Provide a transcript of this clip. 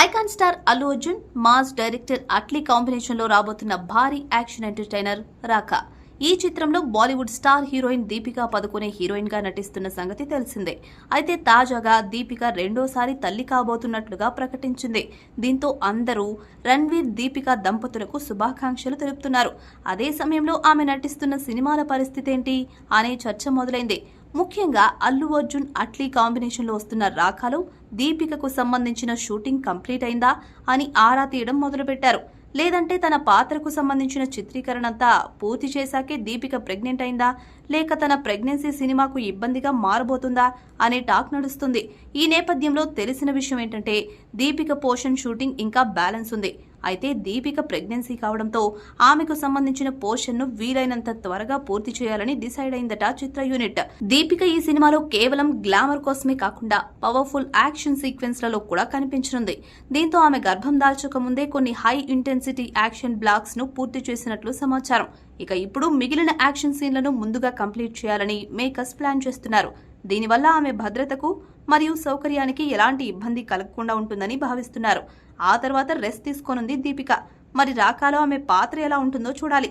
Icon star Allu Arjun mass director Atlee combination లో రాబోతున్న భారీ యాక్షన్ ఎంటర్టైనర్ రాకా. ఈ చిత్రంలో Bollywood star heroine Deepika Padukone heroine గా నటిస్తున్న సంగతి తెలిసిందే. అయితే తాజాగా దీపిక రెండోసారి తల్లి కాబోతున్నట్లుగా ప్రకటించింది. దీంతో అందరూ రణ్వీర్ దీపిక దంపతులకు శుభాకాంక్షలు తెలుపుతున్నారు. అదే సమయంలో ఆమె నటిస్తున్న సినిమాల పరిస్థితి ఏంటి అనే చర్చ మొదలైంది. ముఖ్యంగా అల్లు అర్జున్ అట్లీ కాంబినేషన్ లో వస్తున్న రాకాలో దీపికకు సంబంధించిన షూటింగ్ కంప్లీట్ అయిందా అని ఆరా తీయడం మొదలుపెట్టారు. లేదంటే తన పాత్రకు సంబంధించిన చిత్రీకరణ అంతా పూర్తి చేశాకే దీపిక ప్రెగ్నెంట్ అయిందా, లేక తన ప్రెగ్నెన్సీ సినిమాకు ఇబ్బందిగా మారబోతుందా అనే టాక్ నడుస్తుంది. ఈ నేపథ్యంలో తెలిసిన విషయం ఏంటంటే దీపిక పోర్షన్ షూటింగ్ ఇంకా బ్యాలెన్స్ ఉంది. అయితే దీపిక ప్రెగ్నెన్సీ కావడంతో ఆమెకు సంబంధించిన పోర్షన్ ను వీలైనంత త్వరగా పూర్తి చేయాలని డిసైడ్ అయిందట చిత్ర యూనిట్. దీపిక ఈ సినిమాలో కేవలం గ్లామర్ కోసమే కాకుండా పవర్ఫుల్ యాక్షన్ సీక్వెన్స్ లలో కూడా కనిపించనుంది. దీంతో ఆమె గర్భం దాల్చక ముందే కొన్ని హై ఇంటెన్సిటీ యాక్షన్ బ్లాక్స్ ను పూర్తి చేసినట్లు సమాచారం. ఇక ఇప్పుడు మిగిలిన యాక్షన్ సీన్లను ముందుగా కంప్లీట్ చేయాలని మేకర్స్ ప్లాన్ చేస్తున్నారు. దీనివల్ల ఆమె భద్రతకు మరియు సౌకర్యానికి ఎలాంటి ఇబ్బంది కలగకుండా ఉంటుందని భావిస్తున్నారు. ఆ తర్వాత రెస్ట్ తీసుకోనుంది దీపిక. మరి రాకాలో ఆమె పాత్ర ఎలా ఉంటుందో చూడాలి.